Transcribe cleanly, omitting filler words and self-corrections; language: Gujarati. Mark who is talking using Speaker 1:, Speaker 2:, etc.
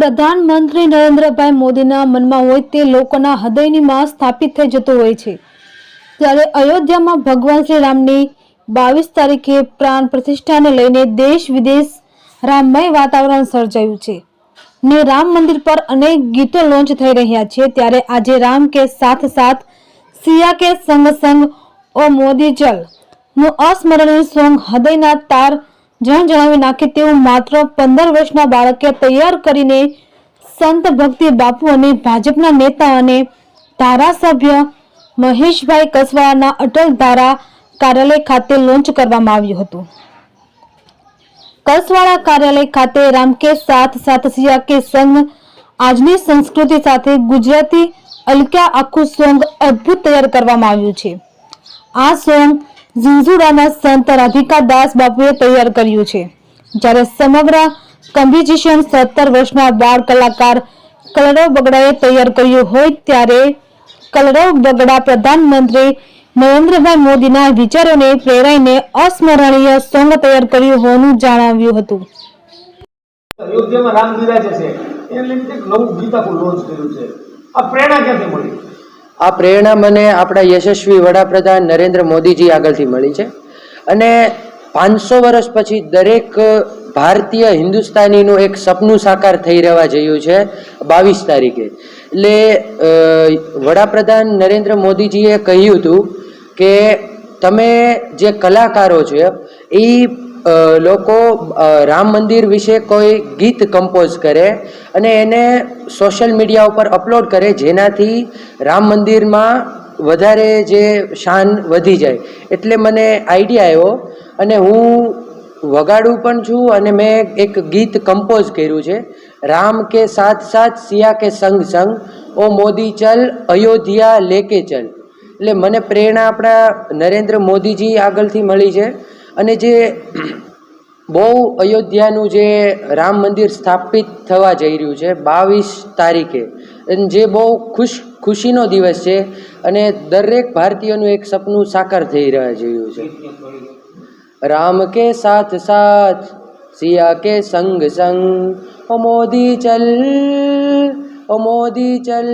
Speaker 1: પ્રધાનમંત્રી નરેન્દ્રભાઈ મોદીના મનમાં હોય તે લોકોના હૃદયની માં સ્થાપિત થઈ જતો હોય છે। ત્યારે અયોધ્યામાં ભગવાન શ્રી રામની 22 તારીખે પ્રાણ પ્રતિષ્ઠાને લઈને દેશ વિદેશ રામમય વાતાવરણ સર્જાયું છે ને રામ મંદિર પર અનેક ગીતો લોન્ચ થઈ રહ્યા છે। ત્યારે આજે રામ કે સાથ સાથ સિયા કે સંગ સંગ ઓ મોદી ચલ નું અસ્મરણીય સોંગ હૃદયના તાર જણાવી નાખે તેવું માત્ર 15 વર્ષના બાળકે તૈયાર કરીને સંત ભક્તિ બાપુ અને ભાજપના નેતા અને ધારાસભ્ય મહેશભાઈ કસવાળાના અટલ ધારા કાર્યાલય ખાતે લોન્ચ કરવામાં આવ્યું હતું। કસવાળા કાર્યાલય ખાતે રામ કે સાથ સાથ સિયા કે સંગ આજની સંસ્કૃતિ સાથે ગુજરાતી અલકા આખું સોંગ અદ્ભુત તૈયાર કરવામાં આવ્યું છે। આ સોંગ ઝીંઝુડાના સંત રાધિકા દાસ બાપુએ તૈયાર કર્યું છે, જ્યારે સમગ્ર કમ્પોઝિશન 17 વર્ષના બાળ કલાકાર કલરવ બગડાએ તૈયાર કર્યું હોય। ત્યારે કલરવ બગડા પ્રધાનમંત્રી નરેન્દ્રભાઈ મોદીના વિચારોને પ્રેરાઈને અસ્મરણીય સોંગ તૈયાર કર્યું હોવાનું જણાવ્યું હતું।
Speaker 2: અયોધ્યામાં રામ બિરાજે છે એને લઈને એક નવું ગીત આખું લોન્ચ કર્યું છે। આ પ્રેરણા ક્યાંથી મળી?
Speaker 3: આ પ્રેરણા મને આપણા યશસ્વી વડાપ્રધાન નરેન્દ્ર મોદીજી આગળથી મળી છે અને 500 વર્ષ પછી દરેક ભારતીય હિન્દુસ્તાનીનું એક સપનું સાકાર થઈ રહેવા જયું છે 22 તારીખે। એટલે વડાપ્રધાન નરેન્દ્ર મોદીજીએ કહ્યું હતું કે તમે જે કલાકારો છે એ લોકો રામ મંદિર વિશે કોઈ ગીત કમ્પોઝ કરે અને એને સોશિયલ મીડિયા ઉપર અપલોડ કરે, જેનાથી રામ મંદિરમાં વધારે જે શાન વધી જાય। એટલે મને આઈડિયા આવ્યો અને હું વગાડું પણ છું અને મેં એક ગીત કમ્પોઝ કર્યું છે, રામ કે સાથ સાથ સિયા કે સંગ સંગ ઓ મોદી ચલ અયોધ્યા લેકે ચલ। એટલે મને પ્રેરણા આપણા નરેન્દ્ર મોદીજી આગળથી મળી છે અને જે બહુ અયોધ્યાનું જે રામ મંદિર સ્થાપિત થવા જઈ રહ્યું છે 22 તારીખે, જે બહુ ખુશીનો દિવસ છે અને દરેક ભારતીયોનું એક સપનું સાકાર થઈ રહ્યા જયું છે। રામ કે સાથ સાથ સિયા કે સંગ સંગ ઓ મોદી ચલ ઓ મોદી ચલ।